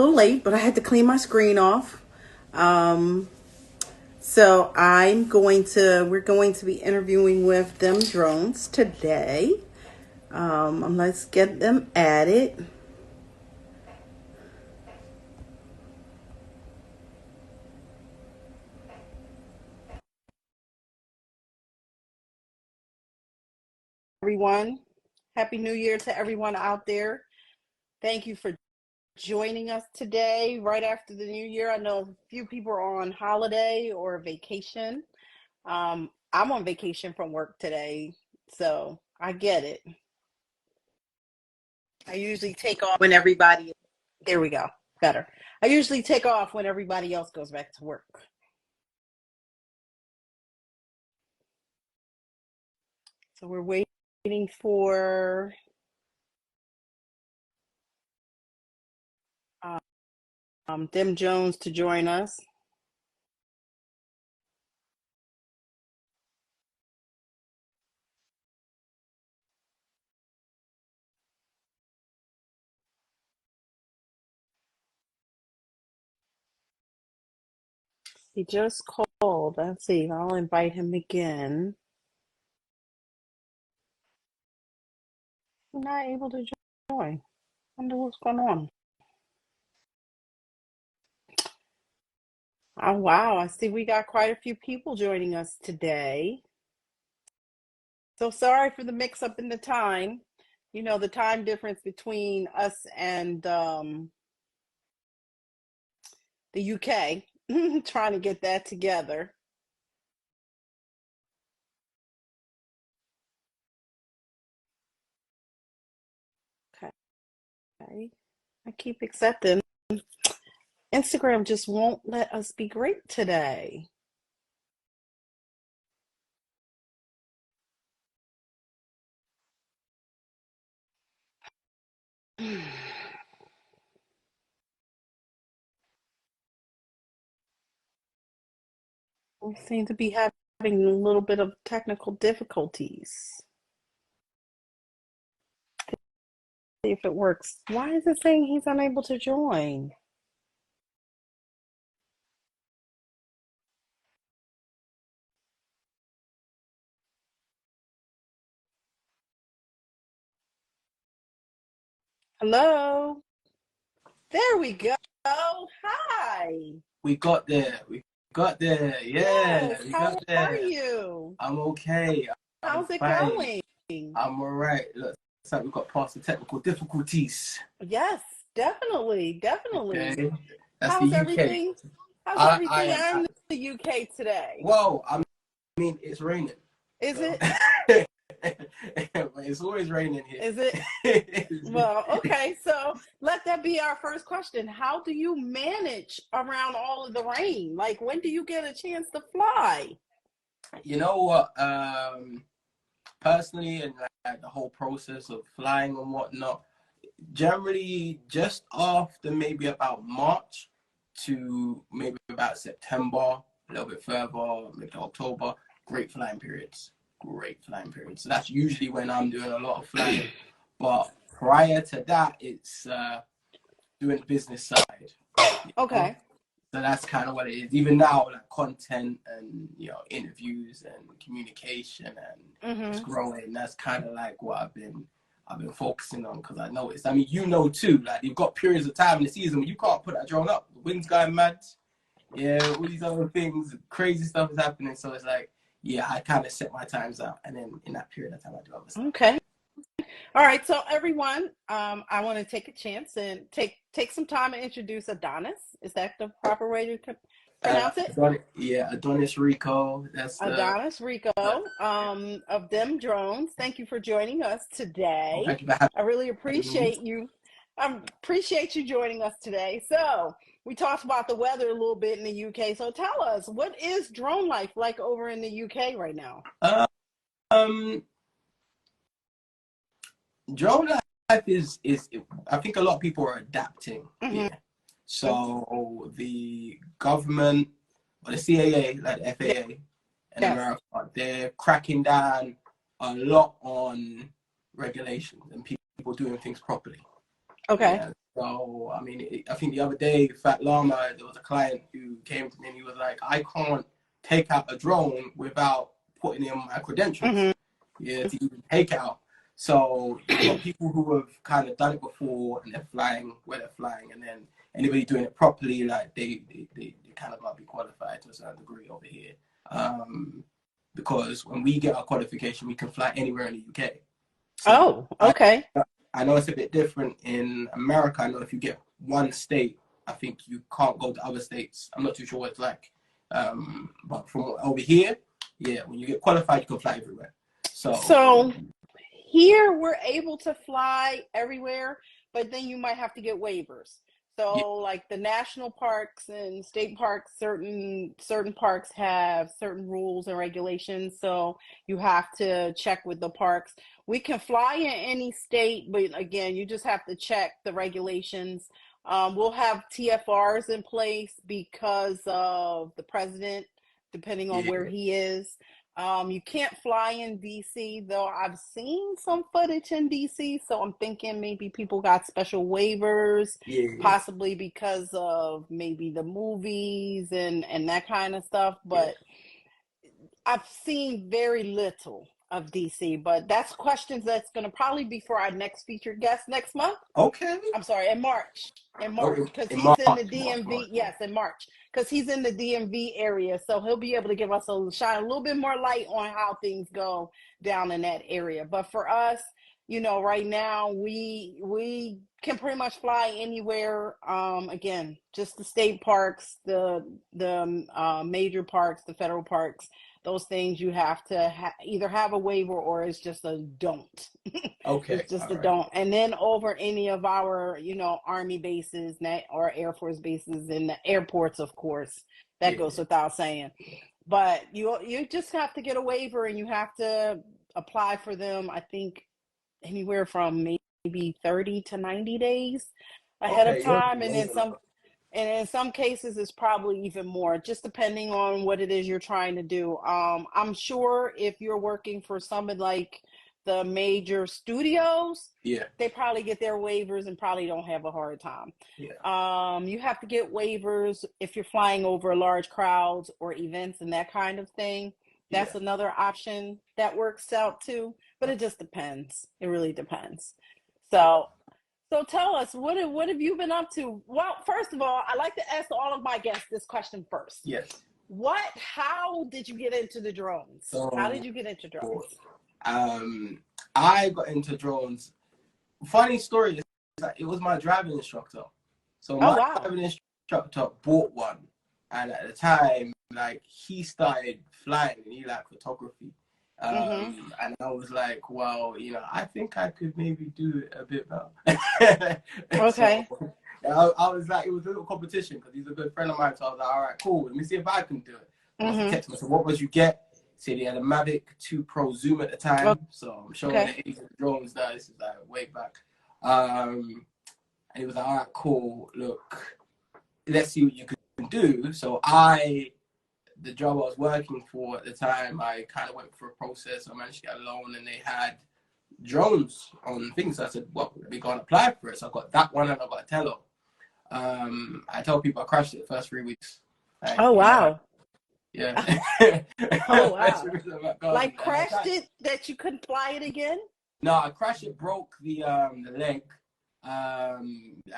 little late, but I had to clean my screen off. Um, so we're going to be interviewing with DemDrones today. Let's get them added. Everyone, Happy New Year to everyone out there. Thank you for joining us today, right after the new year. I know a few people are on holiday or vacation. I'm on vacation from work today, so I get it. I usually take off when everybody, there we go, better. I usually take off when everybody else goes back to work. So we're waiting for DemDrones to join us. He just called. Let's see. I'll invite him again. He's not able to join. I wonder what's going on. Oh, wow. I see we got quite a few people joining us today. So sorry for the mix up in the time. You know, the time difference between us and the UK, trying to get that together. Okay. I keep accepting. Instagram just won't let us be great today. We seem to be having a little bit of technical difficulties. See if it works. Why is it saying he's unable to join? Hello? There we go. Hi. We got there. We got there. Yeah, Yes. we How got are there. you? I'm okay. I'm How's it fine. going? I'm all right. Look, it's like we got past the technical difficulties. Yes, definitely, definitely. Okay, that's the How's UK. everything? How's I everything am. in the UK today? Well, I mean, it's raining. Is So. it? But it's always raining Is it? here. Well, okay. So let that be our first question. How do you manage around all of the rain? Like, when do you get a chance to fly? You know what? Personally, and like the whole process of flying and whatnot. Generally just after maybe about March to maybe about September, a little bit further, maybe October, great flying periods. Great flying periods. So that's usually when I'm doing a lot of flying. But prior to that, it's doing the business side. Okay. So that's kind of what it is. Even now, like content and interviews and communication and just Mm-hmm. growing. That's kind of like what I've been focusing on because I noticed. I mean, too. Like you've got periods of time in the season when you can't put that drone up. The wind's going mad. Yeah, all these other things, crazy stuff is happening. So it's like, yeah, I kind of set my times out, and then in that period of time, I do other stuff. Okay. All right. So everyone, I want to take a chance and take some time to introduce Adonis. Is that the proper way to pronounce it? Adonis Rico. That's the. Adonis Rico of DemDrones. Thank you for joining us Oh, today. thank you for having I really me. appreciate you. I appreciate you joining us today. So we talked about the weather a little bit in the UK. So tell us, what is drone life like over in the UK right now? Um, Drone life is I think a lot of people are adapting Mm-hmm. here. So the government or the CAA, like the FAA in Yes. America, they're cracking down a lot on regulations and people doing things properly. Okay. Yeah. So, I mean, I think the other day, Fat Llama, there was a client who came to me and he was like, I can't take out a drone without putting in my credentials. Mm-hmm. Yeah, to even take out. So you've got people who have kind of done it before and they're flying where they're flying, and then anybody doing it properly, like they kind of might be qualified to a certain degree over here. Because when we get our qualification, we can fly anywhere in the UK. So Oh, okay. I know it's a bit different in America. I know if you get one state, I think you can't go to other states. I'm not too sure what it's like. But from over here, yeah, when you get qualified, you can fly everywhere. So here we're able to fly everywhere, but then you might have to get waivers. So yeah, like the national parks and state parks, certain parks have certain rules and regulations. So you have to check with the parks. We can fly in any state, but again, you just have to check the regulations. We'll have TFRs in place because of the president, depending on where yeah, he is. You can't fly in DC, though I've seen some footage in DC, so I'm thinking maybe people got special waivers, yeah, possibly because of maybe the movies and that kind of stuff. yeah. But I've seen very little of DC, but that's questions that's going to probably be for our next featured guest next month. Okay. I'm sorry, in March, Oh, because in he's March, in the March. DMV. Yes, in March, because he's in the DMV area, so he'll be able to give us shine a little bit more light on how things go down in that area. But for us, right now we can pretty much fly anywhere. Again, just the state parks, the major parks, the federal parks. Those things you have to either have a waiver or it's just a don't. Okay, It's just all a right. don't. And then over any of our, Army bases or Air Force bases and the airports, of course, that Yeah, goes without saying. But you just have to get a waiver and you have to apply for them. I think anywhere from maybe 30 to 90 days ahead of okay, you're time, and amazing. in some cases it's probably even more, just depending on what it is you're trying to do. I'm sure if you're working for something like the major studios, Yeah, they probably get their waivers and probably don't have a hard time. yeah, You have to get waivers if you're flying over large crowds or events and that kind of thing. yeah. That's another option that works out too, but it just depends. It really depends. So so tell us, what have you been up to? Well, first of all, I like to ask all of my guests this question first. Yes. How did you get into the drones? How did So, you get into drones? um, I got into drones. Funny story is that it was my driving instructor. So Oh, my wow. driving instructor bought one, and at the time, like he started flying and he liked photography. Mm-hmm. And I was like, well, I think I could maybe do it a bit better. So Okay. I was like, it was a little competition because he's a good friend of mine. So I was like, all right, cool. Let me see if I can do it. I must have Mm-hmm. texted him. So what was you get? He said he had a Mavic 2 Pro Zoom at the time. So I'm showing Okay. the age of the drones now. This is like way back. And he was like, all right, cool. Look, let's see what you can do. So the job I was working for at the time, I kind of went through a process. I managed to get a loan and they had drones on things. So I said, well, let me go and apply for it. So I got that one and I got a Tello. I tell people I crashed it the first 3 weeks. Like, Oh, wow. yeah. Oh, wow. And Like crashed it that you couldn't fly it again? No, I crashed it, broke the leg. I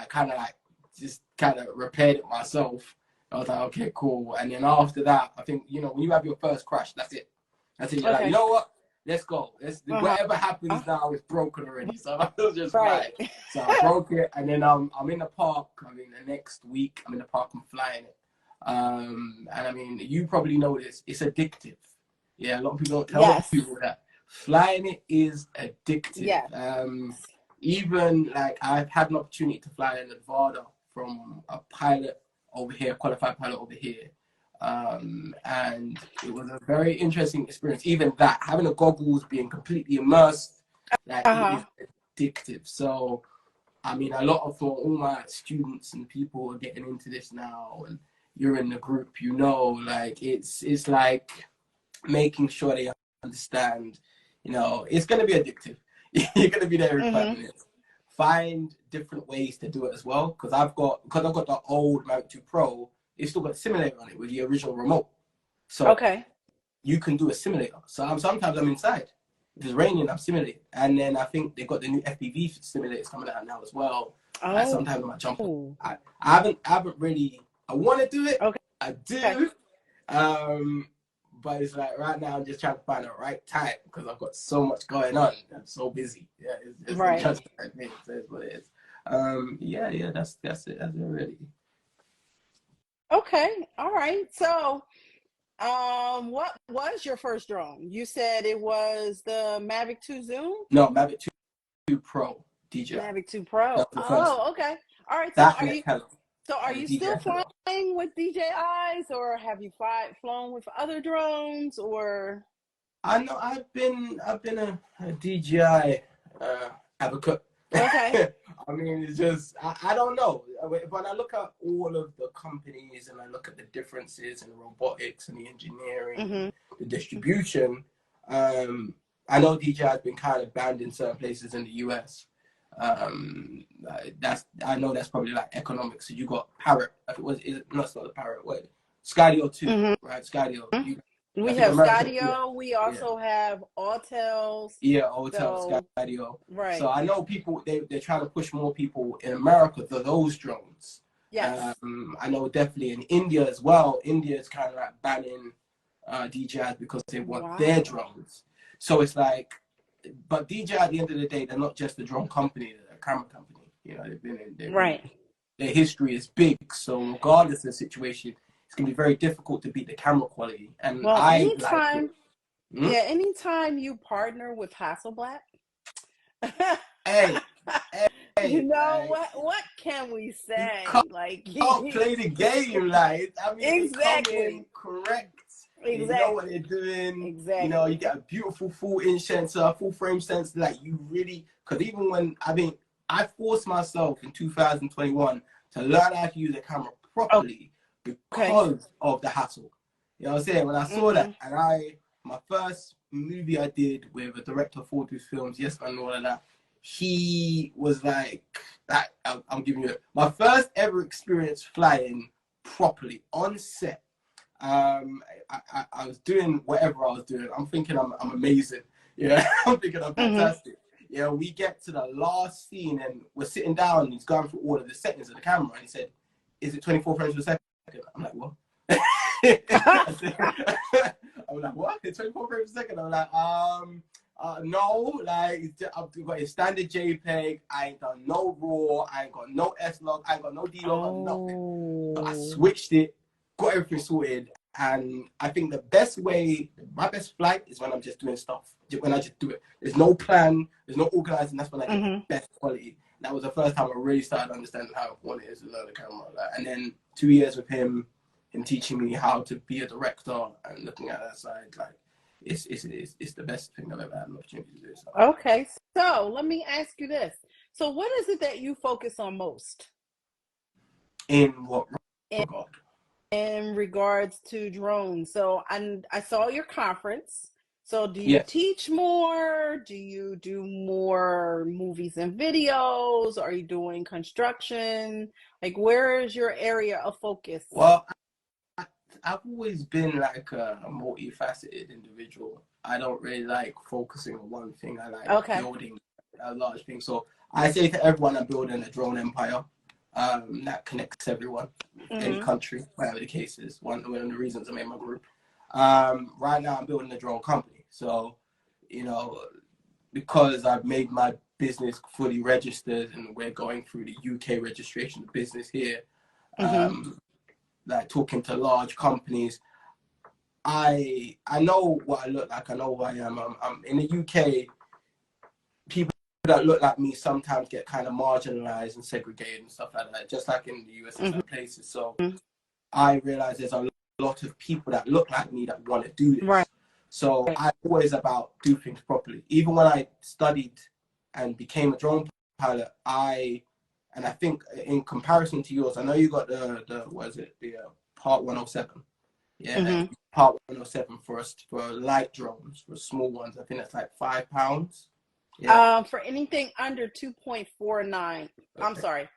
kind of like just kind of repaired it myself. I was like, okay, cool. And then after that, I think, when you have your first crash, that's it. That's it. You're like, you Okay. know what? Let's go. Uh-huh. Whatever happens now is broken already. So I was just Right. right. So I broke it. And then I'm in the park. I mean, the next week, I'm in the park, I'm flying it. And I mean, you probably know this. It's addictive. Yeah, a lot of people don't tell Yes. people that. Flying it is addictive. Yes. Even like I've had an opportunity to fly in Nevada from a pilot over here, qualified pilot over here. And it was a very interesting experience. Even that, having the goggles, being completely immersed, like it Uh-huh. is addictive. So, I mean, for all my students and people who are getting into this now, and you're in the group, like it's like making sure they understand, it's going to be addictive. You're going to be there in Mm-hmm. 5 minutes. find different ways to do it as well. Because I've got the old Mavic 2 Pro, it's still got a simulator on it with the original remote. So Okay. you can do a simulator. So sometimes I'm inside. If it's raining, I'm simulating. And then I think they've got the new FPV simulators coming out now as well. Oh. Sometimes I might jump. I haven't really. I want to do it. Okay. I do. But it's like right now I'm just trying to find the right time because I've got so much going on. I'm so busy. Yeah, it's right. just like me. So it's what it is. Yeah, that's it. That's it really. Okay. All right. So, what was your first drone? You said it was the Mavic 2 Zoom? No, Mavic 2 Pro DJI. Mavic 2 Pro. That's the first. Oh, okay. All right. So are you still flying with DJIs, or have you flown with other drones, or? I know I've been a DJI advocate. Okay. I mean, it's just I don't know. When I look at all of the companies and I look at the differences in the robotics and the engineering, the distribution, I know DJI has been kind of banned in certain places in the US. I know that's probably like economics. So you got Parrot. If it was, not the Parrot. What? Skydio too, right? Skydio. We have Skydio. We also have Autels. Yeah, Autel, Skydio. Right. So I know people. They're trying to push more people in America to those drones. Yes. I know definitely in India as well. India is kind of like banning DJIs because they want their drones. So it's like. But DJI, at the end of the day, they're not just a drone company; they're a camera company. You know, they've been right. Their history is big, so regardless of the situation, it's going to be very difficult to beat the camera quality. And anytime you partner with Hasselblad, hey, you know what can we say? You can't play the game, like I mean, exactly. They come in correct. Exactly. You know what they're doing. Exactly. You know, you get a beautiful full-inch sensor, full-frame sensor. Like you really, because even when I forced myself in 2021 to learn how to use a camera properly because of the hassle. You know what I'm saying? When I saw that, and my first movie I did with a director of Ford Films, yes, and all of that, he was like, I'm giving you my first ever experience flying properly on set. I was doing whatever I was doing. I'm thinking I'm amazing. Yeah, I'm thinking I'm fantastic. Yeah, we get to the last scene and we're sitting down and he's going through all of the settings of the camera and he said, "Is it 24 frames per second?" I'm like, "What?" I'm like, "What? It's 24 frames per second?" I'm like, no, like I've got a standard JPEG. I ain't done no RAW. I ain't got no S-Log. I ain't got no D-Log, nothing. So I switched it, got everything sorted, and I think my best flight is when I'm just doing stuff. When I just do it. There's no plan, there's no organizing. That's when I get the best quality. That was the first time I really started understanding how important it is to learn the camera. And then 2 years with him teaching me how to be a director and looking at that side, like it's the best thing I've ever had an opportunity to do. So. Okay, so let me ask you this. So what is it that you focus on most? In what regard? In regards to drones. So I saw your conference. So do you teach more? Do you do more movies and videos? Are you doing construction? Like, where is your area of focus? Well, I've always been like a multifaceted individual. I don't really like focusing on one thing. I like building a large thing. So I say to everyone, I'm building a drone empire that connects everyone, any country, whatever the case is. One of the reasons I made my group. Right now, I'm building a drone company. So, you know, because I've made my business fully registered and we're going through the UK registration of business here, like talking to large companies, I know what I look like. I know who I am. I'm in the UK. People that look like me sometimes get kind of marginalized and segregated and stuff like that, just like in the US and some places. So I realize there's a lot of people that look like me that want to do this. Right. So I'm always about do things properly. Even when I studied and became a drone pilot, I think in comparison to yours, I know you got the Part 107. Yeah, Part 107 for light drones, for small ones. I think that's like £5. Yeah. For anything under 2.49, I'm Okay. sorry,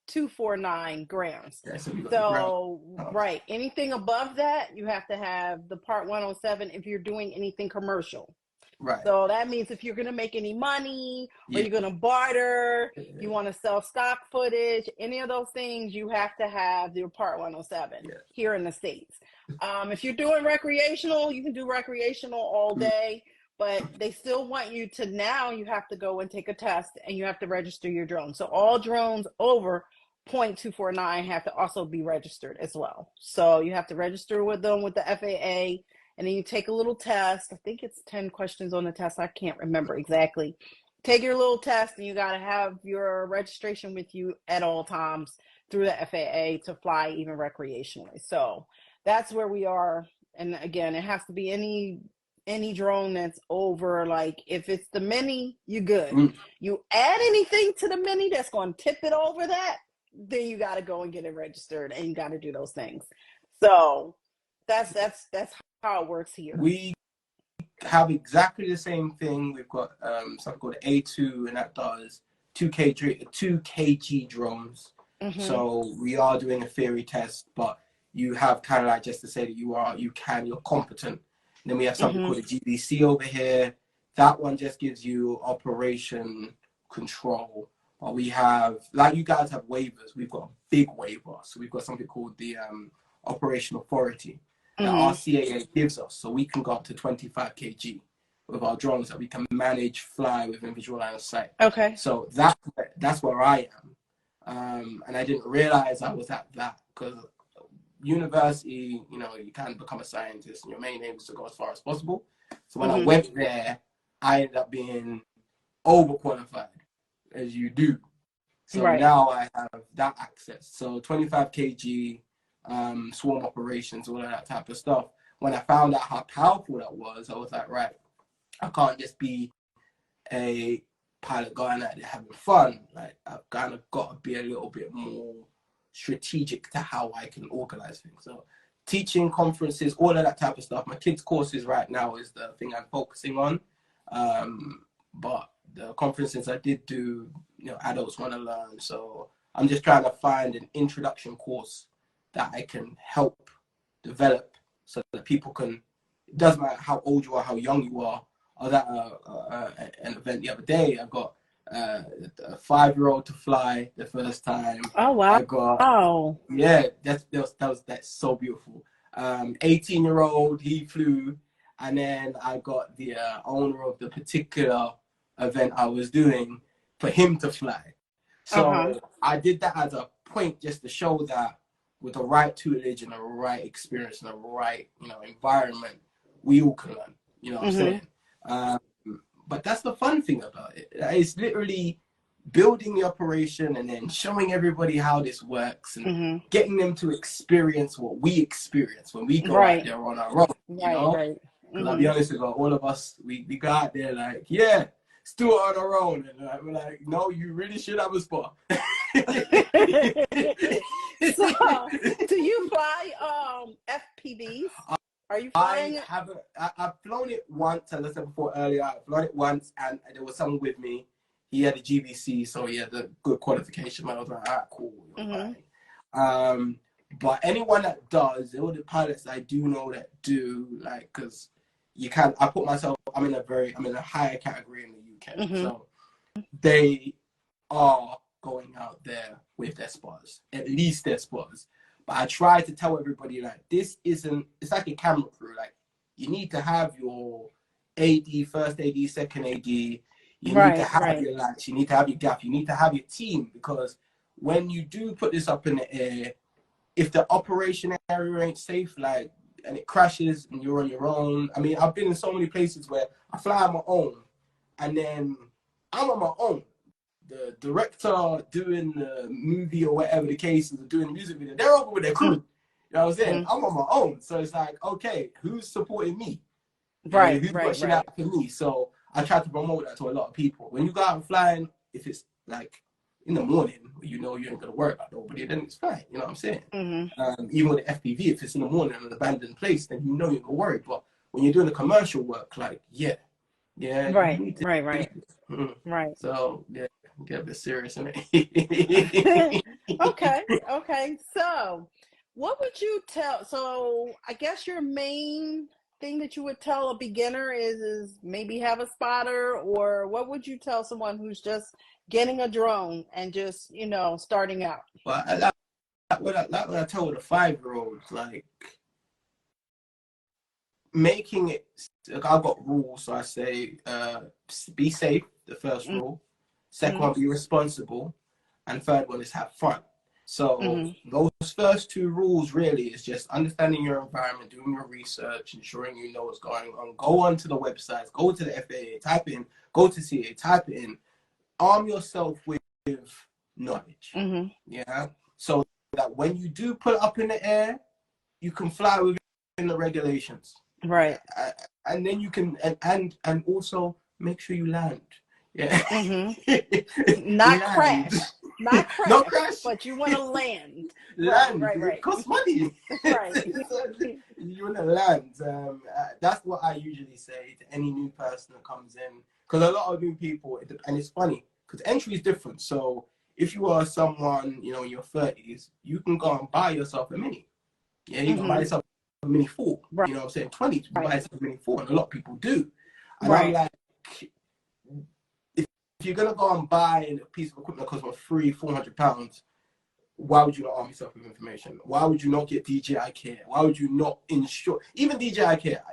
0.249 grams. Yeah. So we got the ground. So, Oh, right, anything above that, you have to have the Part 107 if you're doing anything commercial. right. So that means if you're going to make any money or Yeah. you're going to barter, you Yeah. want to sell stock footage, any of those things, you have to have your Part 107 Yeah. here in the States. If you're doing recreational, you can do recreational all Mm, day, but they still want you to now you have to go and take a test and you have to register your drone. So all drones over 0.249 have to also be registered as well. So you have to register with them with the FAA, and then you take a little test. I think it's 10 questions on the test. I can't remember exactly. Take your little test, and you got to have your registration with you at all times through the FAA to fly even recreationally. So that's where we are. And again, it has to be any drone that's over, like if it's the mini, you good. mm. You add anything to the mini that's going to tip it over that, then you got to go and get it registered and you got to do those things. So that's how it works here. We have exactly the same thing. We've got something called A2, and that does 2 kg drones. Mm-hmm. So we are doing a theory test, but you have kind of like just to say that you're competent. And then we have something Mm-hmm. called a GBC over here. That one just gives you operation control. But we have, like you guys have waivers. We've got a big waiver. So we've got something called the Operation Authority that our Mm-hmm. CAA gives us. So we can go up to 25 kg with our drones that we can manage, fly within visual line of sight. Okay. So that's where I am. And I didn't realize I was at that because university, you can become a scientist and your main aim is to go as far as possible. So when I Mm-hmm. went there, I ended up being overqualified, as you do. So Right. now I have that access. So 25 kg, swarm operations, all of that type of stuff. When I found out how powerful that was, I was like, right, I can't just be a pilot going out there having fun. Like I've kind of got to be a little bit more strategic to how I can organize things. So teaching, conferences, all of that type of stuff. My kids' courses right now is the thing I'm focusing on. But the conferences I did do, adults want to learn. So I'm just trying to find an introduction course that I can help develop so that people can, it doesn't matter how old you are, how young you are. I was at an event the other day. I got a 5-year-old to fly the first time. Oh wow. I got, Oh. yeah, that's so beautiful. 18-year-old, he flew, and then I got the owner of the particular event I was doing for him to fly. Uh-huh. So I did that as a point just to show that with the right tutelage and the right experience and the right, environment, we all can learn. You know what I'm Mm-hmm. saying? Um, but that's the fun thing about it. It's literally building the operation and then showing everybody how this works and Mm-hmm. getting them to experience what we experience when we go out Right. there on our own, Right. Right. Because I'll be Mm-hmm. honest with you, all of us, we go out there like, yeah, let's do it on our own. And we're like, no, you really should have a spot. So, do you fly FPVs? Are you I flying? haven't. I've flown it once, as I said before earlier. I've flown it once, and there was someone with me. He had a GBC, so he had a good qualification. I was like, all right, cool, you're Mm-hmm. fine. But anyone that does, all the pilots I do know that do, like, because you can. I put myself. I'm in a higher category in the UK, Mm-hmm. so they are going out there with their spotters, at least their spotters. But I try to tell everybody like this isn't. It's like a camera crew. Like you need to have your AD, first AD, second AD. You need to Right. have Right. your latch. You need to have your gaff. You need to have your team because when you do put this up in the air, if the operation area ain't safe, like and it crashes and you're on your own. I mean, I've been in so many places where I fly on my own, and then I'm on my own. The director doing the movie or whatever the case is, doing the music video, they're over with their crew. You know what I'm saying? Mm-hmm. I'm on my own. So it's like, okay, who's supporting me? Right. Who's Right. watching Right. out for me? So I try to promote that to a lot of people. When you go out and flying, if it's like in the morning, you know you ain't gonna worry about nobody, then it's fine. You know what I'm saying? Mm-hmm. Even with the FPV, if it's in the morning in an abandoned place, then you know you're gonna worry. But when you're doing the commercial work, like, yeah, Yeah, you Right, need to. right, right, Mm. right. So yeah, get a bit serious in it. Okay, okay. So, what would you tell? So, I guess your main thing that you would tell a beginner is maybe have a spotter, or what would you tell someone who's just getting a drone and just, starting out? But like what I told the 5-year-olds, like making it. Like I've got rules, so I say, be safe. The first rule. Second Mm-hmm, one, be responsible, and third one is have fun. So mm-hmm, those first two rules really is just understanding your environment, doing your research, ensuring you know what's going on. Go onto the websites, go to the FAA, type in, go to CAA, type it in. Arm yourself with knowledge. mm-hmm. Yeah. So that when you do put it up in the air, you can fly within the regulations. Right. And then you can and also make sure you land. Yeah. Mm-hmm. Not Land. crash, not Not crash, crash. but you want to land. Right, Land. right, It right, costs money. right. You want to land. That's what I usually say to any new person that comes in. Because a lot of new people, and it's funny, because entry is different. So if you are someone, in your 30s, you can go and buy yourself a Mini. Yeah, you can buy Mm-hmm. yourself a Mini 4. Right, You know what I'm saying? 20s, you buy right, yourself a Mini 4, and a lot of people do. And I'm right. like, if you're going to go and buy a piece of equipment that costs about £300-400, why would you not arm yourself with information? Why would you not get DJI care? Why would you not insure? Even DJI care.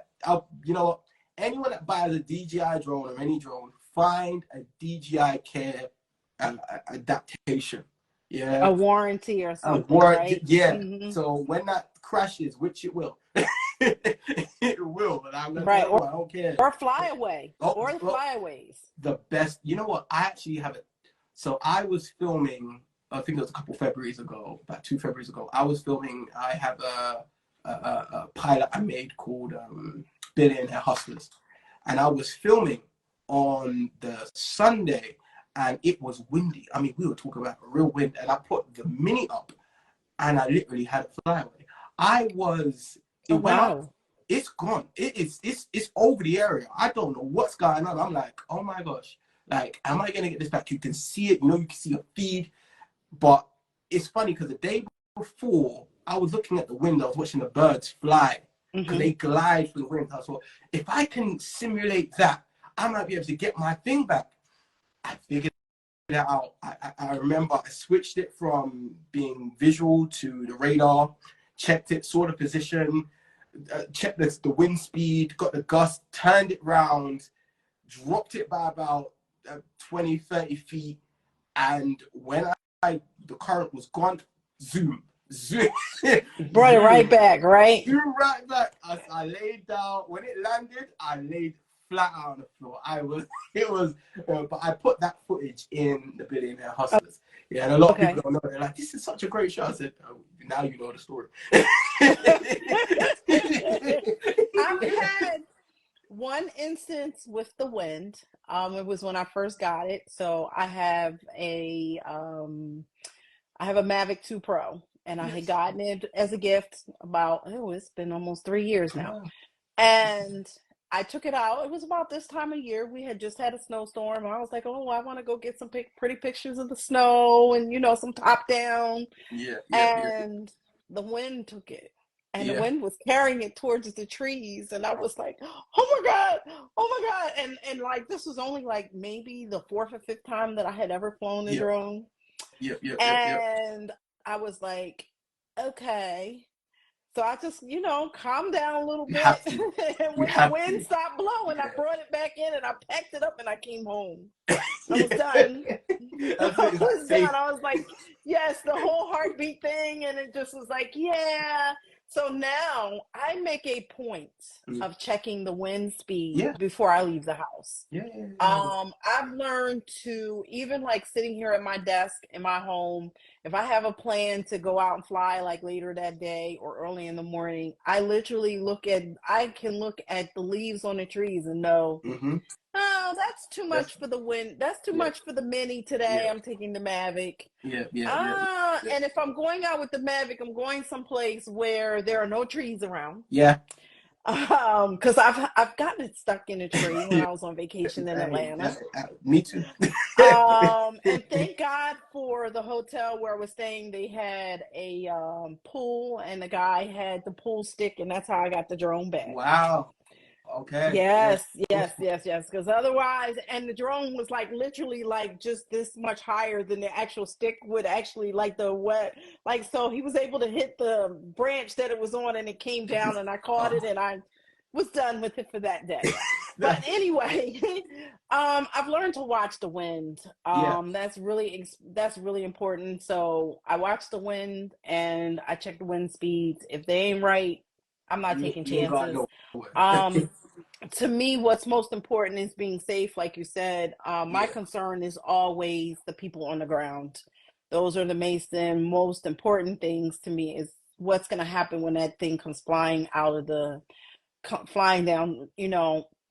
You know what? Anyone that buys a DJI drone or any drone, find a DJI care adaptation. Yeah. A warranty or A something, warranty. right? Yeah. Mm-hmm. So when that crashes, which it will, it will. But I'm going to Right, tell you, I don't care. or fly away, Oh, or the oh, flyaways. the best. You know what? I actually have it. So I was filming. I think it was a couple Februaries ago, about 2 Februaries ago. I was filming. I have a pilot I made called Billionaire Hustlers, and I was filming on the Sunday, and it was windy. I mean, we were talking about real wind, and I put the Mini up, and I literally had a flyaway. I was Oh, it went up. wow. It's gone. It's over the area. I don't know what's going on. I'm like, oh my gosh. Like, am I gonna get this back? You can see it, you can see a feed. But it's funny because the day before, I was looking at the window, I was watching the birds fly because Mm-hmm. they glide through the wind. I thought, if I can simulate that, I might be able to get my thing back. I figured it out. I remember I switched it from being visual to the radar, checked it, saw the position, checked the wind speed, got the gust, turned it round, dropped it by about 20-30 feet. And when the current was gone, zoom, zoom, Brought it right zoom, back, right? zoom right back. I laid down. When it landed, I laid flat out on the floor. It was, but I put that footage in the Billionaire Hustlers. Yeah, and a lot of people Okay. don't know. They're like, this is such a great show. I said, oh, now you know the story. I've had one instance with the wind. It was when I first got it. So I have a Mavic 2 Pro, and I had Yes. gotten it as a gift about, it's been almost 3 years now. Ah, And I took it out. It was about this time of year. We had just had a snowstorm. I was like, oh, I want to go get some pretty pictures of the snow and, some top down. yeah, yeah, yeah, And the wind took it. And the yeah, wind was carrying it towards the trees. And I was like, oh my God, oh my God. And like, this was only like maybe the fourth or fifth time that I had ever flown a yeah, drone. yeah, yeah, yeah, yeah. And I was like, okay. So I just, calmed down a little You bit. have to. And You when the have wind to. stopped blowing, I Yeah. brought it back in and I packed it up and I came home. I was done. Yeah. That's I it. It's like was done. safe. I was like, yes, the whole heartbeat thing. And it just was like, yeah. So now I make a point of checking the wind speed Yeah. before I leave the house. Yeah. Yeah. Yeah. I've learned to, even like sitting here at my desk in my home, if I have a plan to go out and fly like later that day or early in the morning, I can look at the leaves on the trees and know, Mm-hmm. oh, that's too That's much for the wind. That's too yeah. much for the Mini today. Yeah. I'm taking the Mavic. Yeah. Yeah. Yeah. Yeah. And if I'm going out with the Mavic, I'm going someplace where there are no trees around. Yeah. Because I've gotten it stuck in a tree when I was on vacation in Hey, Atlanta. me too. And thank God for the hotel where I was staying. They had a pool, and the guy had the pool stick, and that's how I got the drone back. Wow. Okay. Yeah. Yes, yes, yes, yes. Because otherwise, and the drone was like literally like just this much higher than the actual stick would actually like the wet. Like, so he was able to hit the branch that it was on, and it came down, and I caught it, Oh, and I was done with it for that day. But anyway, I've learned to watch the wind. yeah. That's really important. So I watch the wind and I check the wind speeds. If they ain't right, I'm not taking You ain't got chances. nowhere. Um, to me, what's most important is being safe, like you said. My Yeah. concern is always the people on the ground. Those are the most important things to me is what's going to happen when that thing comes flying out of the flying down,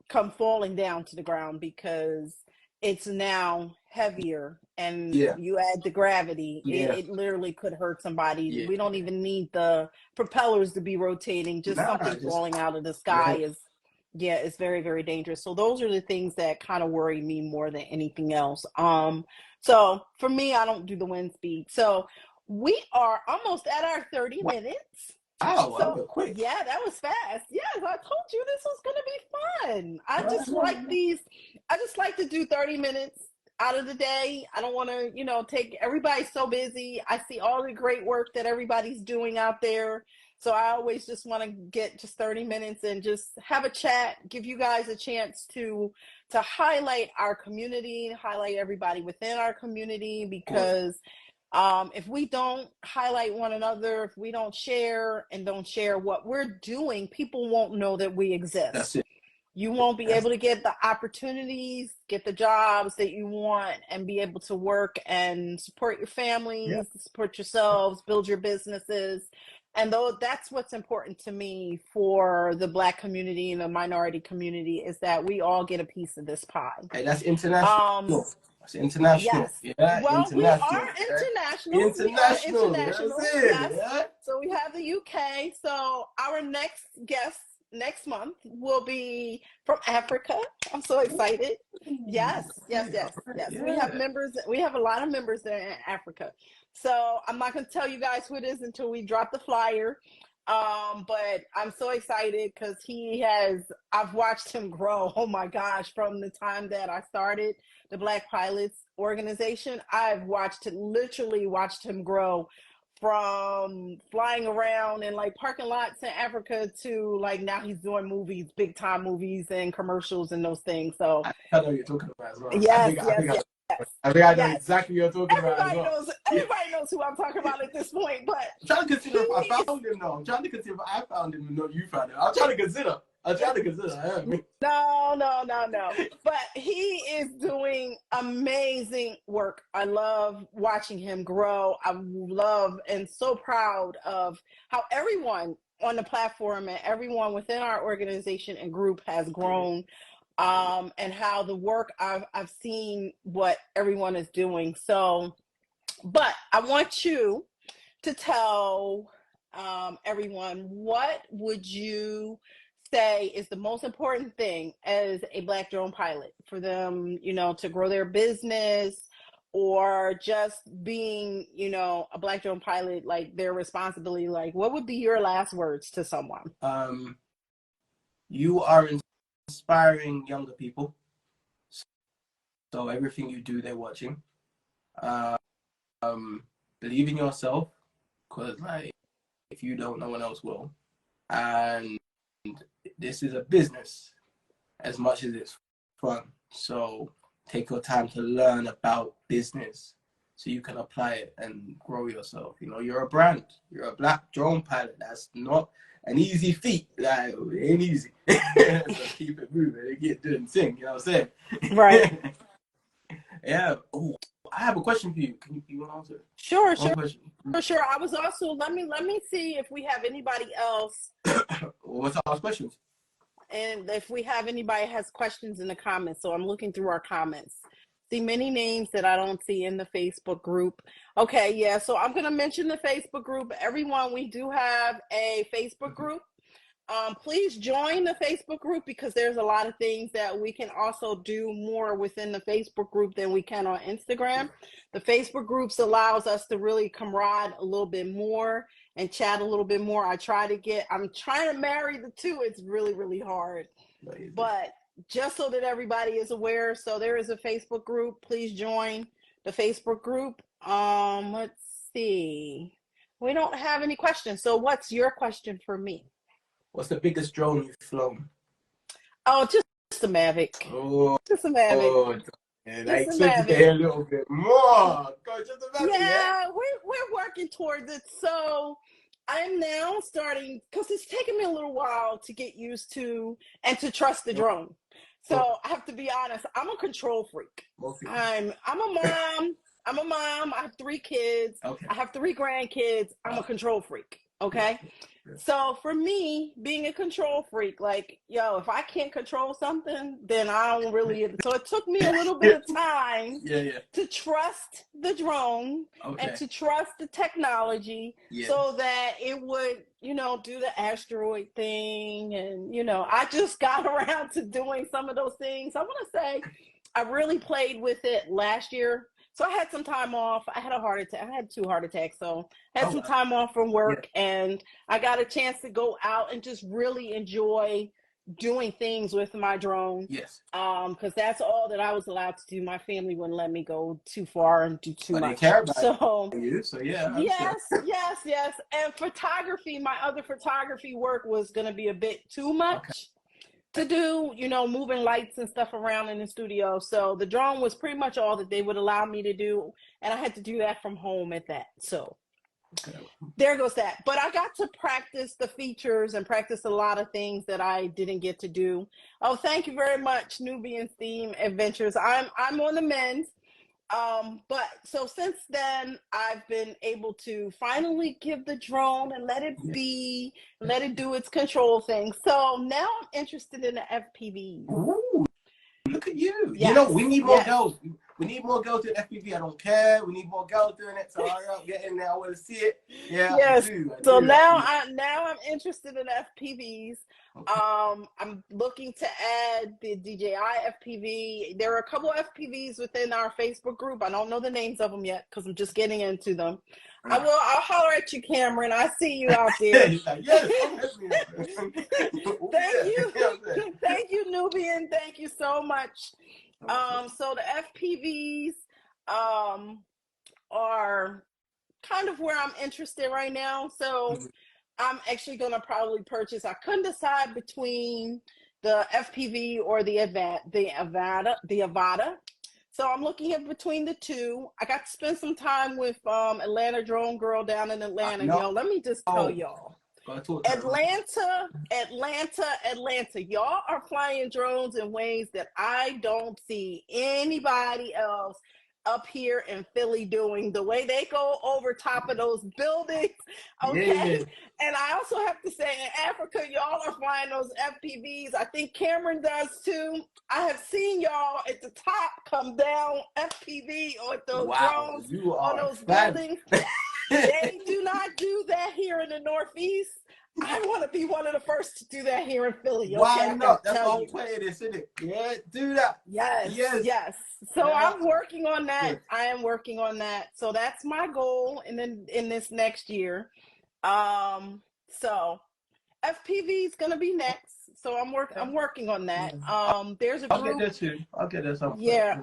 come falling down to the ground because it's now heavier and Yeah. you add the gravity, Yeah. it literally could hurt somebody. Yeah. We don't even need the propellers to be rotating, just Nah, something just falling out of the sky yeah. is, yeah, it's very, very dangerous. So those are the things that kind of worry me more than anything else. So for me, I don't do the wind speed. So we are almost at our 30 minutes. Wow, that So was quick. yeah, that was fast. Yes, I told you this was gonna be fun. I Right, just right, like right. these. I just like to do 30 minutes out of the day. I don't want to, take everybody's so busy. I see all the great work that everybody's doing out there. So I always just want to get just 30 minutes and just have a chat, give you guys a chance to highlight our community, highlight everybody within our community Of course. because if we don't highlight one another, if we don't share and don't share what we're doing, people won't know that we That's exist. it. You won't be That's able to get the opportunities, get the jobs that you want, and be able to work and support your yeah. families, support yourselves, build your businesses. And though that's what's important to me for the Black community and the minority community is that we all get a piece of this pie. Hey, that's international. Um, That's international. Yes. Yeah, Well, we international. are Yeah. international. We are International. That's international. it. Yes. Yeah. So we have the UK. So our next guest next month will be from Africa. I'm so excited. Yes, yes, Okay, all yes, right. yes. We have Yeah. members. We have a lot of members there in Africa. So I'm not going to tell you guys who it is until we drop the flyer. But I'm so excited because I've watched him grow. Oh my gosh, from the time that I started the Black Pilots organization, I've literally watched him grow from flying around in like parking lots in Africa to like now he's doing movies, big time movies and commercials and those things. So I know what you're talking about as well. yes, yes, yes, I think I know yes. exactly what you're talking about as well. Yeah. Everybody knows who I'm talking about at this point, but I'm trying to consider if I he is found him though. I'm trying to consider if I found him and not you found him. I'm trying to consider. Yeah. no, no, no, no. But he is doing amazing work. I love watching him grow. I love and so proud of how everyone on the platform and everyone within our organization and group has grown. And how the work I've seen what everyone is doing. So, but I want you to tell everyone what would you say is the most important thing as a Black drone pilot for them, to grow their business or just being, a Black drone pilot, like their responsibility, like what would be your last words to someone? You are inspiring younger people. So everything you do, they're watching. Believe in yourself, because like if you don't, no one else will. And this is a business as much as it's fun. So take your time to learn about business so you can apply it and grow yourself. You're a brand. You're a Black drone pilot. That's not an easy feat. Like, it ain't easy. So keep it moving and get doing thing. You know what I'm Right. saying? Yeah. Oh, I have a question for you. You want to answer? Sure, One sure, question. sure. I was also let me see if we have anybody else. What's our questions? And if we have anybody has questions in the comments. So I'm looking through our comments. See many names that I don't see in the Facebook group. Okay, yeah. So I'm gonna mention the Facebook group. Everyone, we do have a Facebook group. Please join the Facebook group because there's a lot of things that we can also do more within the Facebook group than we can on Instagram. The Facebook groups allows us to really camaraderie a little bit more and chat a little bit more. I'm trying to marry the two. It's really, really hard. But just so that everybody is aware, so there is a Facebook group. Please join the Facebook group. Let's see. We don't have any questions. So what's your question for me? What's the biggest drone you've flown? Oh, just a Mavic. Oh, just a Mavic. Oh, I expected to hear a little bit more. Go, just a Mavic, yeah, we're working towards it. So I'm now starting, because it's taken me a little while to get used to and to trust the drone. So I have to be honest, I'm a control freak. I'm a mom. I'm a mom. I have 3 kids. Okay. I have 3 grandkids. I'm a control freak. Okay. So for me, being a control freak, like, yo, if I can't control something, then I don't really. So it took me a little bit of time to trust the drone and to trust the technology so that it would, do the asteroid thing. And, I just got around to doing some of those things. I want to say I really played with it last year. So I had some time off. I had a heart attack. I had 2 heart attacks. So I had some time off from work and I got a chance to go out and just really enjoy doing things with my drone. Yes. Because that's all that I was allowed to do. My family wouldn't let me go too far and do too much. They care about you, so yeah. Yes. And photography, my other photography work was going to be a bit too much. To do, moving lights and stuff around in the studio. So the drone was pretty much all that they would allow me to do. And I had to do that from home at that. So there goes that. But I got to practice the features and practice a lot of things that I didn't get to do. Oh, thank you very much, Nubian Theme Adventures. I'm on the mend. But so since then, I've been able to finally give the drone and let it be, let it do its control thing. So now I'm interested in the FPV. Ooh, look at you. Yes. We need more girls. We need more girls doing FPV. I don't care. We need more girls doing it. So hurry up, get in there. I want to see it. Yeah. Yes. So now I'm interested in FPVs. Okay. I'm looking to add the DJI FPV. There are a couple of FPVs within our Facebook group. I don't know the names of them yet because I'm just getting into them. I'll holler at you, Cameron. I see you out there. Thank you, Nubian. Thank you so much. So the FPVs are kind of where I'm interested right now. So I'm actually going to probably purchase. I couldn't decide between the FPV or the Avata. So I'm looking at between the 2. I got to spend some time with Atlanta Drone Girl down in Atlanta. Let me just tell y'all. Atlanta. Y'all are flying drones in ways that I don't see anybody else up here in Philly doing. The way they go over top of those buildings, okay? And I also have to say, in Africa, y'all are flying those FPVs. I think Cameron does too. I have seen y'all at the top come down FPV or those drones on those buildings. They do not do that here in the Northeast. I want to be one of the first to do that here in Philly. Why not? That's the whole play of this, isn't it? Yeah, do that. Yes. So I'm working on that. Yes. I am working on that. So that's my goal in this next year. So FPV is gonna be next. So I'm working on that. There's a group. I'll get there too. I'll get there something. Yeah.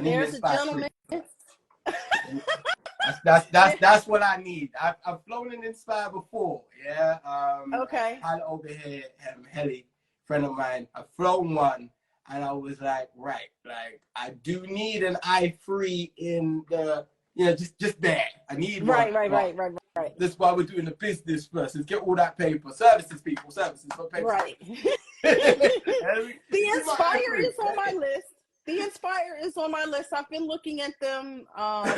There's a gentleman. That's what I need. I've flown in Inspire before. Yeah. Okay. Pilot over here, Helly, friend of mine. I've flown one, and I was like, right, like I do need an i3 in the, just there. I need one. Right. That's why we're doing the business first. Let's get all that paper. Services, people. Services for paper. Right. The Inspire is on my list. The Inspire is on my list. I've been looking at them,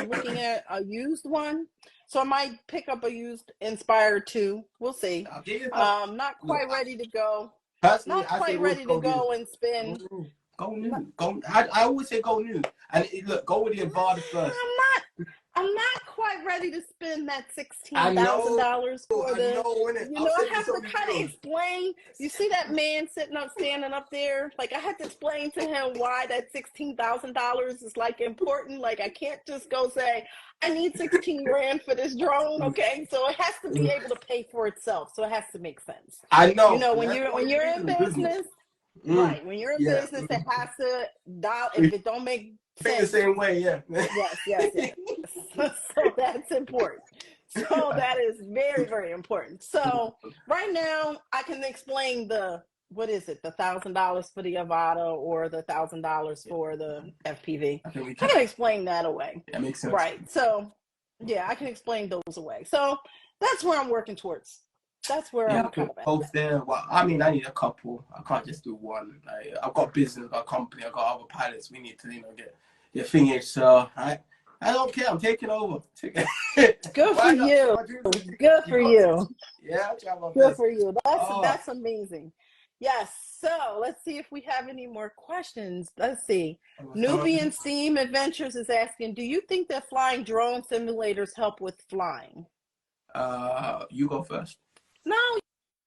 looking at a used one. So I might pick up a used Inspire too. We'll see. Not quite ready to go. Not quite ready to go and spend. Go new. I always say go new. And look, go with the Avata first. I'm not quite quite ready to spend that I know, $16,000 for I the, know, innit? I've I said have this to on the kind of field. explain. You see that man standing up there? Like, I had to explain to him why that $16,000 is like important. Like, I can't just go say, I need 16 grand for this drone. Okay. So it has to be able to pay for itself. So it has to make sense. I know, and When that's the when only you're in reason business. business, Mm, right. When you're in yeah, business, it has to dial. we If it don't make think the sense, same way, yeah. yes, yes, yes. So that's important. So that is very, very important. So right now I can explain what is it, the $1,000 for the Avata or the $1,000 for the FPV. I think we I can. can explain that away. That makes sense. Right. So yeah, I can explain those away. So that's where I'm working towards. That's where Yeah, I'm I kind think of at. both there. Well, I mean, I need a couple. I can't just do one. I've got business, I've got a company, I've got other pilots. We need to, get things. So I don't care. I'm taking over. Good for Why not? you. Good for you. Yeah, I try my Good best. for you. Oh, That's amazing. Yes. So let's see if we have any more questions. Let's see. Nubian Steam Adventures is asking, do you think that flying drone simulators help with flying? you go first. No,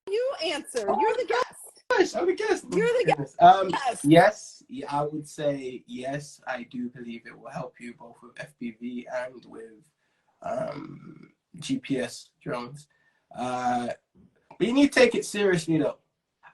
you answer. Oh, You're the guest. gosh, I'm a guest. You're the Goodness. guest. Yes, yeah, I would say yes. I do believe it will help you both with FPV and with GPS drones. But you need to take it seriously, though.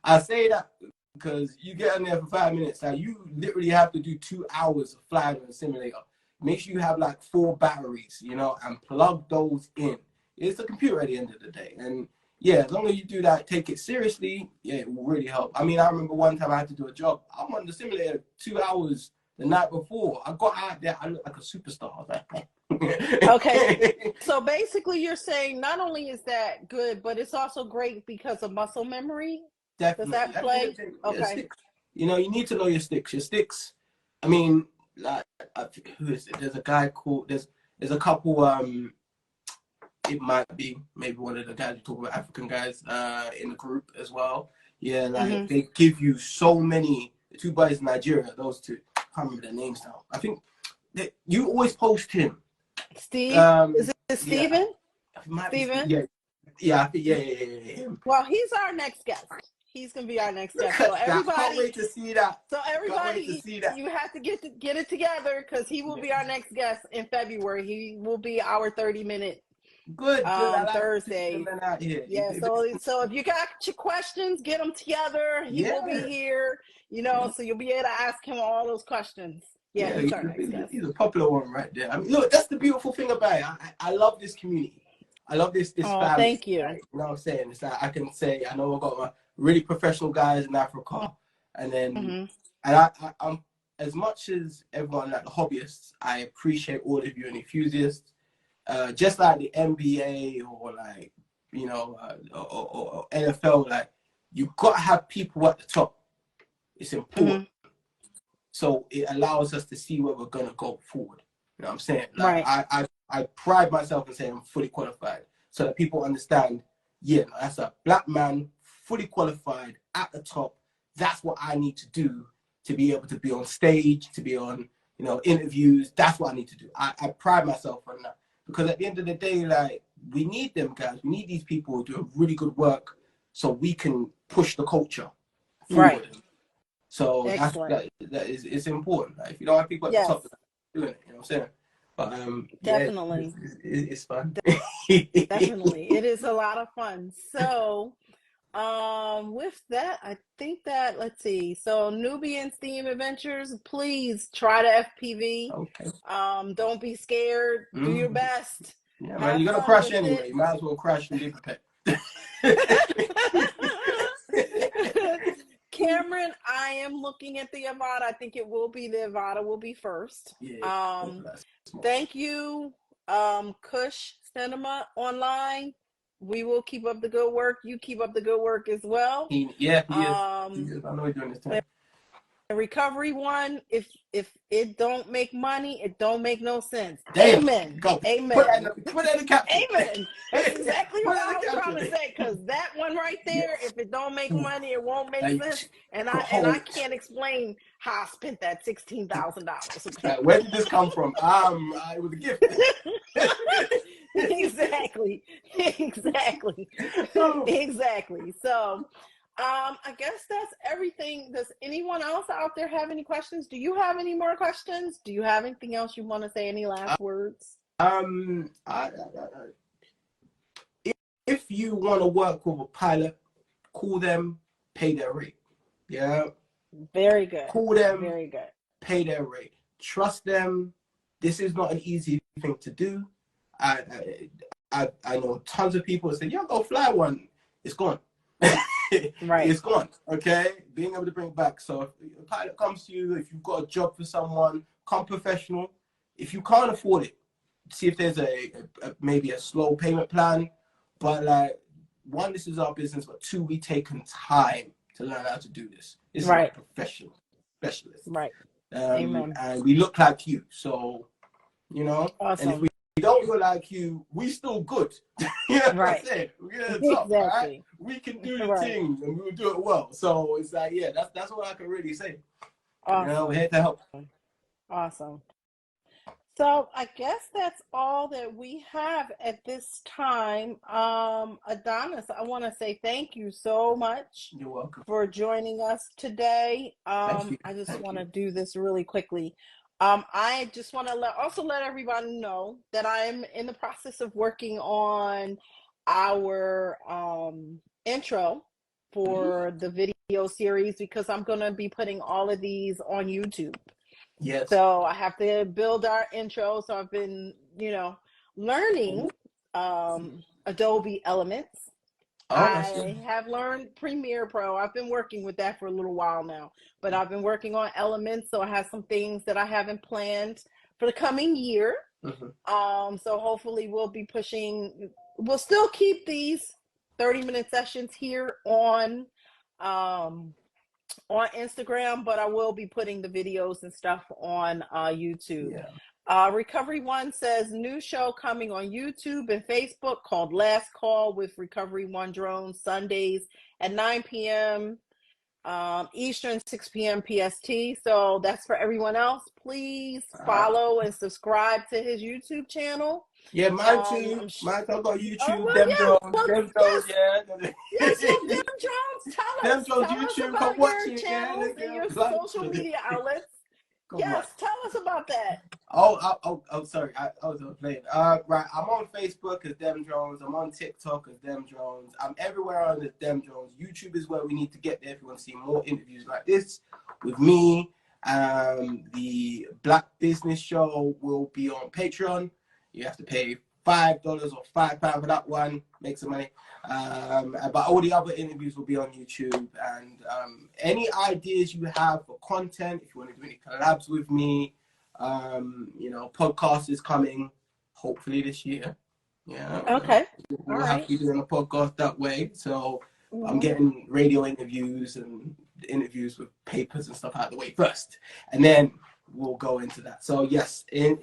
I say that because you get in there for 5 minutes. Now you literally have to do 2 hours of flying on a simulator. Make sure you have like 4 batteries, and plug those in. It's a computer at the end of the day, and yeah, as long as you do that, take it seriously, yeah, it will really help. I mean, I remember one time I had to do a job. I'm on the simulator 2 hours the night before. I got out there, I looked like a superstar. I was like, okay. So basically you're saying not only is that good, but it's also great because of muscle memory. Definitely. Does that play? Okay. Sticks. You need to know your sticks. Your sticks, I mean, like, who is it? There's a guy called, there's a couple, it might be maybe one of the guys you talk about, African guys in the group as well. Yeah, like they give you so many. The 2 boys in Nigeria, those 2, I can't remember their names now. I think you always post him. Steve, is it Steven? Yeah. Steven? Yeah. Well, he's our next guest. He's gonna be our next guest. So everybody, I can't wait to see that. So everybody, you have to get it together because he will be our next guest in February. He will be our 30-minute. Good. I like Thursday. Out here. Yeah. So if you got your questions, get them together. He will be here. So you'll be able to ask him all those questions. Yeah, he's our next guest. He's a popular one right there. I mean, look, that's the beautiful thing about it. I love this community. I love this family. Thank you. Right? You know what I'm saying? It's like I can say I know I've got my really professional guys in Africa, and then I'm as much as everyone like the hobbyists. I appreciate all of you and enthusiasts. Just like the NBA or like or NFL, like you gotta have people at the top. It's important. So it allows us to see where we're gonna go forward. You know what I'm saying? Like, right. I pride myself in saying I'm fully qualified, so that people understand. Yeah, that's a black man, fully qualified at the top. That's what I need to do to be able to be on stage, to be on interviews. That's what I need to do. I pride myself on that. Because at the end of the day, like, we need them guys. We need these people doing really good work so we can push the culture forward. Right. So it's important. Like, if you don't have people at the top doing it, you know what I'm saying? But definitely. It's fun. Definitely. It is a lot of fun. So with that, I think that, let's see. So Nubian Steam Adventures, please try the FPV. Okay. Don't be scared. Do your best. Yeah, man, you're gonna crash anyway. You might as well crash and be prepared. Cameron, I am looking at the Avata. I think it will be the Avata will be first. Yeah. Thank you, Kush Cinema Online. We will keep up the good work. You keep up the good work as well. He is. I know he's doing this time. recovery one, if it don't make money, it don't make no sense. Damn. Amen. Go. Amen. Put that in the caption. Amen. That's exactly Put what that I in was the trying to caption. say, because that one right there, if it don't make money, it won't make Like, sense. And go I home. can't explain how I spent that $16,000. Okay. Where did this come from? It was a gift. Exactly. Exactly. Oh. Exactly. So I guess that's everything. Does anyone else out there have any questions? Do you have any more questions? Do you have anything else you want to say? Any last words? If you want to work with a pilot, call them, pay their rate. Yeah. Very good. Call them, very good. Pay their rate. Trust them. This is not an easy thing to do. I know tons of people that say, "Yeah, go fly one." It's gone. Right. It's gone. Okay. Being able to bring it back. So if a pilot comes to you, if you've got a job for someone, come professional. If you can't afford it, see if there's maybe a slow payment plan. But like, one, this is our business, but two, we taken time to learn how to do this. This right. is a professional specialist. Right. Amen. And we look like you. So, you know, awesome. And if we don't look like you, we still good. You know right. what I'm saying? We're at the top, exactly. right? We can do the things and we will do it well. So it's like, yeah, that's what I can really say. Awesome. You know, we're here to help. Awesome. So I guess that's all that we have at this time. Adonis, I want to say thank you so much. You're welcome. For joining us today. I just want to do this really quickly. I just want to let everybody know that I'm in the process of working on our intro for the video series, because I'm going to be putting all of these on YouTube. Yes. So I have to build our intro. So I've been, learning Adobe Elements. I have learned Premiere Pro. I've been working with that for a little while now, but I've been working on Elements. So I have some things that I haven't planned for the coming year. Mm-hmm. So hopefully we'll still keep these 30-minute sessions here on Instagram, but I will be putting the videos and stuff on YouTube. Yeah. Recovery One says new show coming on YouTube and Facebook called Last Call with Recovery One Drones, Sundays at 9 p.m. Eastern, 6 p.m. PST. So that's for everyone else. Please follow and subscribe to his YouTube channel. Yeah, mine too. I've got YouTube. DemDrones, yeah. Yes, DemDrones. Tell us YouTube, about watch your it, channels and your social media outlets. Yes, tell us about that. Oh, sorry. I was playing. Right, I'm on Facebook as DemDrones. I'm on TikTok as DemDrones. I'm everywhere on the DemDrones. YouTube is where we need to get there if you want to see more interviews like this with me. The Black Business Show will be on Patreon. You have to pay $5 or £5 for that one. Make some money. But all the other interviews will be on YouTube. And any ideas you have for content, if you want to do any collabs with me, podcast is coming hopefully this year. Yeah. Okay. We'll have to be doing a podcast that way. So I'm getting radio interviews and interviews with papers and stuff out of the way first, and then we'll go into that. So yes, in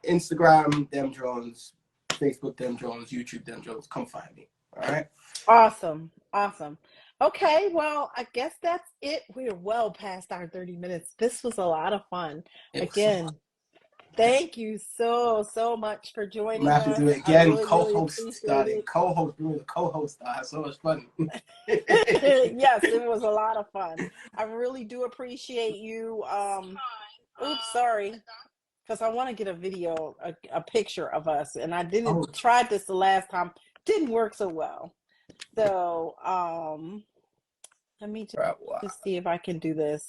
Instagram, DemDrones, Facebook, DemDrones, YouTube, DemDrones. Come find me. All right. Awesome. Okay, well, I guess that's it. We're well past our 30 minutes. This was a lot of fun. Again, thank you so much for joining us. I have to do it again. Really, co-host starting. Co-host, doing the co-host. I had so much fun. Yes, it was a lot of fun. I really do appreciate you. Oops, sorry. Because I want to get a video, a picture of us. And I didn't try this the last time. Didn't work so well. So, let me just see if I can do this.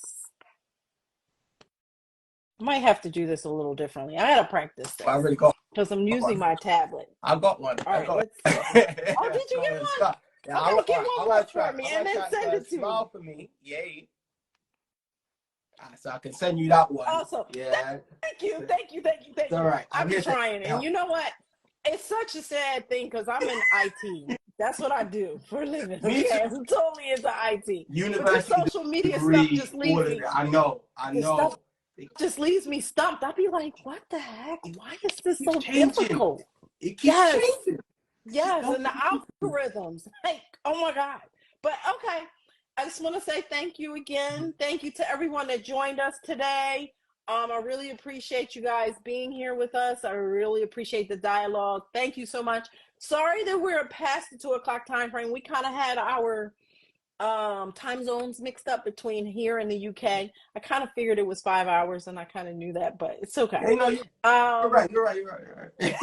I might have to do this a little differently. I gotta practice this. I already got. Because I'm using my tablet. I got one. All right, let's see. Oh, did you get one? Yeah, okay, get one more for me and then send it to me. Smile for me. Yay. So I can send you that one. Awesome. Yeah. Thank you. It's all right. I've been trying. And you know what? It's such a sad thing because I'm in IT. That's what I do for a living. Me Okay, too. I'm totally into IT. But this University social media stuff degree, just all leaves of me. it. I know. The stuff just leaves me stumped. I'd be like, what the heck? It Why is this keeps so changing. difficult? It keeps Yes, changing. yes, Don't and the believe me. algorithms. Like, oh my God. But okay, I just want to say thank you again. Thank you to everyone that joined us today. I really appreciate you guys being here with us. I really appreciate the dialogue. Thank you so much. Sorry that we're past the 2 o'clock time frame. We kind of had our time zones mixed up between here and the UK. I kind of figured it was 5 hours, and I kind of knew that, but it's okay. Yeah, no, you're Um, right. You're right. You're right.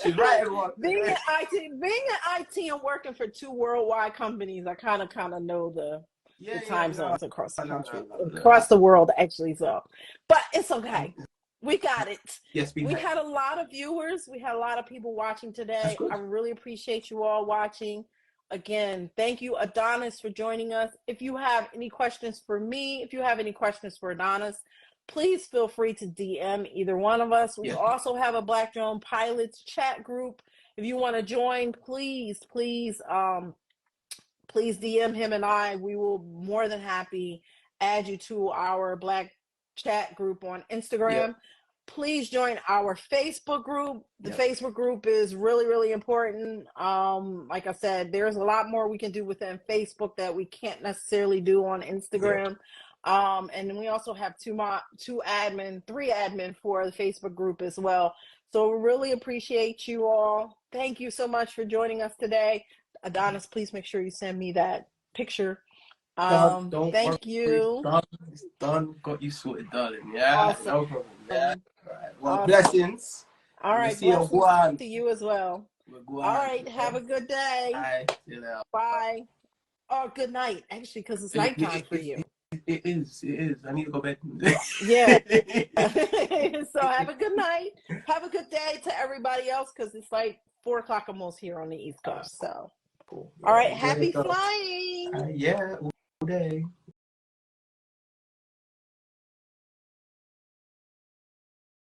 She's right, everyone. being in IT and working for 2 worldwide companies, I kind of know the Yeah. time No, zones across the country, no. across the world, actually. So, but it's okay. We got it. Yes, We had a lot of viewers. We had a lot of people watching That's today. good. I really appreciate you all watching. Again, thank you, Adonis, for joining us. If you have any questions for me, if you have any questions for Adonis, please feel free to DM either one of us. We also have a Black Drone Pilots chat group. If you want to join, please DM him and I. We will more than happy add you to our Black chat group on Instagram. Yep. Please join our Facebook group. The Yep. Facebook group is really, really important. Like I said, there's a lot more we can do within Facebook that we can't necessarily do on Instagram. And then we also have three admin for the Facebook group as well. So we really appreciate you all. Thank you so much for joining us today. Adonis, please make sure you send me that picture. Don't worry. Thank you. It's done. Got you sorted, darling. Yeah, Awesome. no problem. Yeah. Right. Well, Awesome. blessings. All right, See you blessings to you as well. All right, have a good day. Bye. See you later. Bye. Oh, good night, actually, because it's nighttime for you. It is. I need to go bed. Yeah. So have a good night. Have a good day to everybody else, because it's like 4 o'clock almost here on the East Coast. So, Cool. all right, happy flying. Yeah, all day.